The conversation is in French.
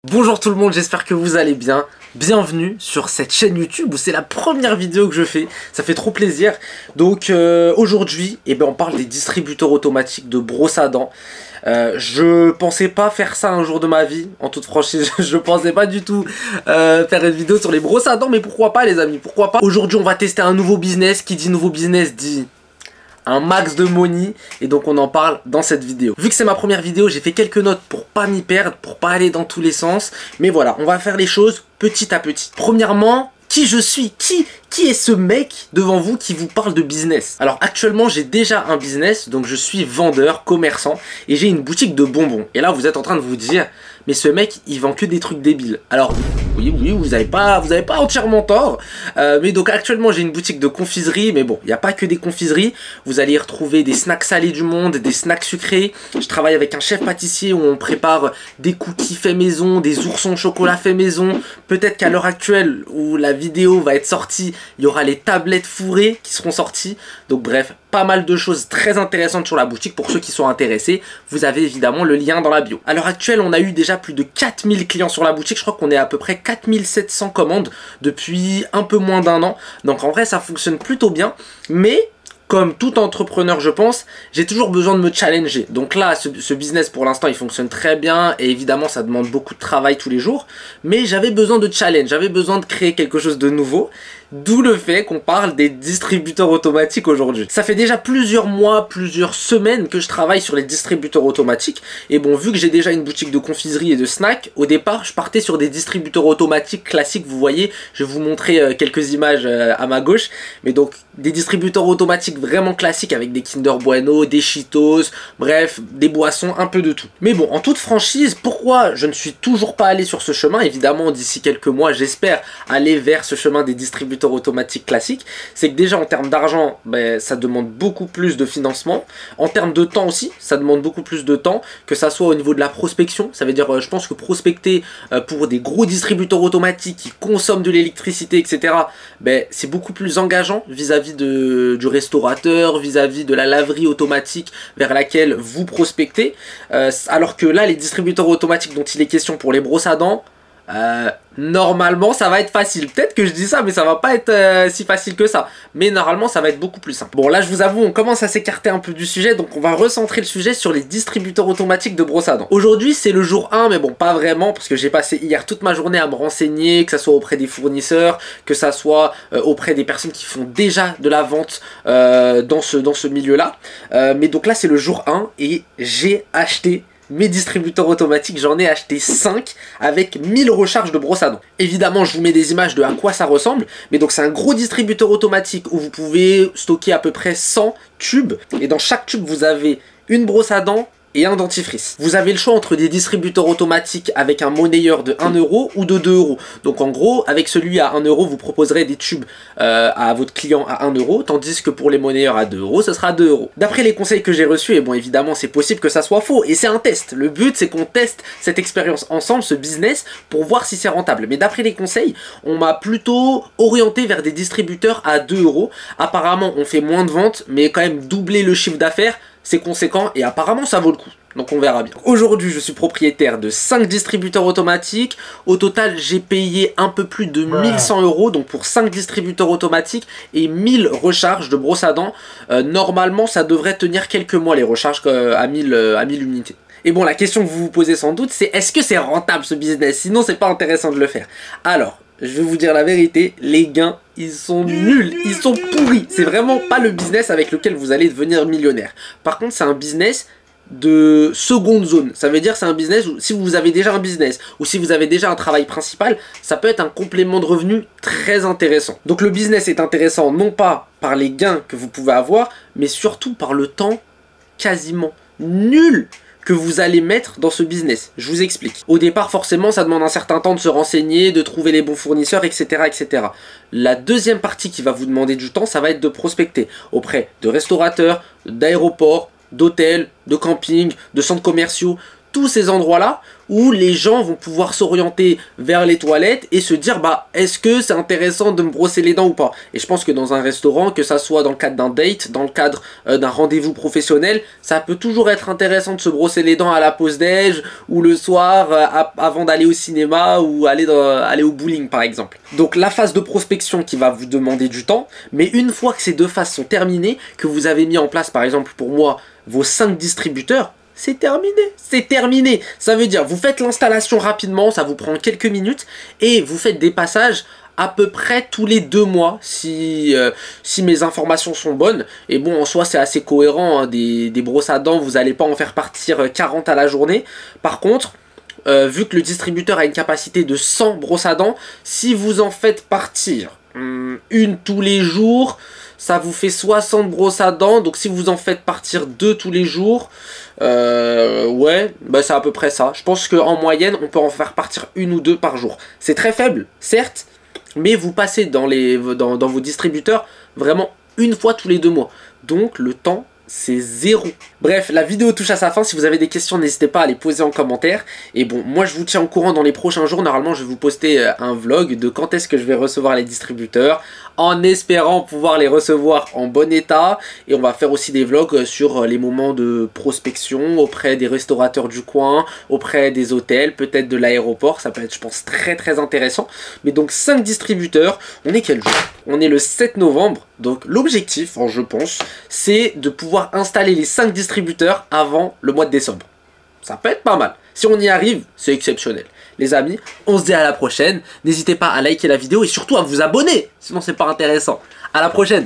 Bonjour tout le monde, j'espère que vous allez bien. Bienvenue sur cette chaîne YouTube où c'est la première vidéo que je fais. Ça fait trop plaisir. Donc aujourd'hui, on parle des distributeurs automatiques de brosse à dents. Je pensais pas faire ça un jour de ma vie, en toute franchise. Je pensais pas du tout faire une vidéo sur les brosses à dents, mais pourquoi pas les amis, pourquoi pas. Aujourd'hui on va tester un nouveau business. Qui dit nouveau business dit un max de money, et donc on en parle dans cette vidéo. Vu que c'est ma première vidéo, j'ai fait quelques notes pour pas m'y perdre, pour pas aller dans tous les sens, mais voilà, on va faire les choses petit à petit. Premièrement, qui je suis, qui est ce mec devant vous qui vous parle de business? Alors actuellement j'ai déjà un business, donc je suis vendeur, commerçant, et j'ai une boutique de bonbons. Et là vous êtes en train de vous dire, mais ce mec il vend que des trucs débiles. Alors oui, vous avez pas entièrement tort, mais donc actuellement j'ai une boutique de confiserie, mais bon, il n'y a pas que des confiseries. Vous allez y retrouver des snacks salés du monde, des snacks sucrés. Je travaille avec un chef pâtissier où on prépare des cookies faits maison, des oursons au chocolat faits maison. Peut-être qu'à l'heure actuelle où la vidéo va être sortie, il y aura les tablettes fourrées qui seront sorties. Donc bref, pas mal de choses très intéressantes sur la boutique. Pour ceux qui sont intéressés, vous avez évidemment le lien dans la bio. À l'heure actuelle, on a eu déjà plus de 4000 clients sur la boutique. Je crois qu'on est à peu près 4700 commandes depuis un peu moins d'un an. Donc en vrai, ça fonctionne plutôt bien. Mais comme tout entrepreneur, je pense, j'ai toujours besoin de me challenger. Donc là, ce business, pour l'instant, il fonctionne très bien. Et évidemment, ça demande beaucoup de travail tous les jours. Mais j'avais besoin de challenge. J'avais besoin de créer quelque chose de nouveau. D'où le fait qu'on parle des distributeurs automatiques aujourd'hui. Ça fait déjà plusieurs mois, plusieurs semaines que je travaille sur les distributeurs automatiques. Et bon, vu que j'ai déjà une boutique de confiserie et de snacks, au départ, je partais sur des distributeurs automatiques classiques. Vous voyez, je vais vous montrer quelques images à ma gauche. Mais donc, des distributeurs automatiques vraiment classiques avec des Kinder Bueno, des Cheetos, bref, des boissons, un peu de tout. Mais bon, en toute franchise, pourquoi je ne suis toujours pas allé sur ce chemin? Évidemment, d'ici quelques mois, j'espère aller vers ce chemin des distributeurs automatiques classiques. C'est que déjà en termes d'argent, ça demande beaucoup plus de financement. En termes de temps aussi, ça demande beaucoup plus de temps, que ça soit au niveau de la prospection. Ça veut dire, je pense que prospecter pour des gros distributeurs automatiques qui consomment de l'électricité, etc., c'est beaucoup plus engageant vis-à-vis du restaurateur, vis-à-vis de la laverie automatique vers laquelle vous prospectez. Alors que là, les distributeurs automatiques dont il est question pour les brosses à dents, normalement ça va être facile. Peut-être que je dis ça, mais ça va pas être si facile que ça. Mais normalement ça va être beaucoup plus simple. Bon, là je vous avoue, on commence à s'écarter un peu du sujet, donc on va recentrer le sujet sur les distributeurs automatiques de brosse à dents. Aujourd'hui c'est le jour 1, mais bon, pas vraiment, parce que j'ai passé hier toute ma journée à me renseigner, que ça soit auprès des fournisseurs, que ça soit auprès des personnes qui font déjà de la vente dans ce milieu-là. Mais donc là c'est le jour 1 et j'ai acheté mes distributeurs automatiques. J'en ai acheté 5 avec 1000 recharges de brosse à dents. Évidemment, je vous mets des images de à quoi ça ressemble. Mais donc, c'est un gros distributeur automatique où vous pouvez stocker à peu près 100 tubes. Et dans chaque tube, vous avez une brosse à dents et un dentifrice. Vous avez le choix entre des distributeurs automatiques avec un monnayeur de 1 euro ou de 2 euros. Donc en gros, avec celui à 1 euro, vous proposerez des tubes à votre client à 1 euro, tandis que pour les monnayeurs à 2 euros, ce sera 2 euros. D'après les conseils que j'ai reçus, et bon évidemment c'est possible que ça soit faux, et c'est un test. Le but c'est qu'on teste cette expérience ensemble, ce business, pour voir si c'est rentable. Mais d'après les conseils, on m'a plutôt orienté vers des distributeurs à 2 euros. Apparemment on fait moins de ventes, mais quand même doubler le chiffre d'affaires, c'est conséquent et apparemment ça vaut le coup. Donc on verra bien. Aujourd'hui je suis propriétaire de 5 distributeurs automatiques. Au total j'ai payé un peu plus de 1100 euros, donc pour 5 distributeurs automatiques et 1000 recharges de brosse à dents. Normalement ça devrait tenir quelques mois les recharges à 1000 unités. Et bon, la question que vous vous posez sans doute, c'est est-ce que c'est rentable ce business? Sinon c'est pas intéressant de le faire. Alors, je vais vous dire la vérité, les gains, ils sont nuls, ils sont pourris. C'est vraiment pas le business avec lequel vous allez devenir millionnaire. Par contre, c'est un business de seconde zone. Ça veut dire c'est un business où si vous avez déjà un business ou si vous avez déjà un travail principal, ça peut être un complément de revenu très intéressant. Donc le business est intéressant non pas par les gains que vous pouvez avoir, mais surtout par le temps quasiment nul que vous allez mettre dans ce business. Je vous explique. Au départ, forcément, ça demande un certain temps de se renseigner, de trouver les bons fournisseurs, etc., etc. La deuxième partie qui va vous demander du temps, ça va être de prospecter auprès de restaurateurs, d'aéroports, d'hôtels, de campings, de centres commerciaux, tous ces endroits-là où les gens vont pouvoir s'orienter vers les toilettes et se dire bah est-ce que c'est intéressant de me brosser les dents ou pas. Et je pense que dans un restaurant, que ça soit dans le cadre d'un date, dans le cadre d'un rendez-vous professionnel, ça peut toujours être intéressant de se brosser les dents à la pause déj ou le soir avant d'aller au cinéma ou aller au bowling par exemple. Donc la phase de prospection qui va vous demander du temps, mais une fois que ces deux phases sont terminées, que vous avez mis en place par exemple pour moi vos 5 distributeurs, c'est terminé, c'est terminé. Ça veut dire, vous faites l'installation rapidement, ça vous prend quelques minutes, et vous faites des passages à peu près tous les 2 mois, si mes informations sont bonnes. Et bon, en soi, c'est assez cohérent, hein, des brosses à dents, vous n'allez pas en faire partir 40 à la journée. Par contre, vu que le distributeur a une capacité de 100 brosses à dents, si vous en faites partir une tous les jours, ça vous fait 60 brosses à dents. Donc si vous en faites partir 2 tous les jours, ouais, bah c'est à peu près ça. Je pense qu'en moyenne, on peut en faire partir 1 ou 2 par jour. C'est très faible, certes, mais vous passez dans vos distributeurs vraiment une fois tous les 2 mois. Donc le temps, c'est 0. Bref, la vidéo touche à sa fin. Si vous avez des questions, n'hésitez pas à les poser en commentaire. Et bon, moi je vous tiens au courant dans les prochains jours. Normalement, je vais vous poster un vlog de quand est-ce que je vais recevoir les distributeurs, en espérant pouvoir les recevoir en bon état. Et on va faire aussi des vlogs sur les moments de prospection auprès des restaurateurs du coin, auprès des hôtels, peut-être de l'aéroport. Ça peut être, je pense, très très intéressant. Mais donc 5 distributeurs. On est quel jour? On est le 7 novembre. Donc l'objectif, je pense, c'est de pouvoir installer les 5 distributeurs avant le mois de décembre. Ça peut être pas mal. Si on y arrive, c'est exceptionnel. Les amis, on se dit à la prochaine. N'hésitez pas à liker la vidéo et surtout à vous abonner, sinon c'est pas intéressant. À la prochaine.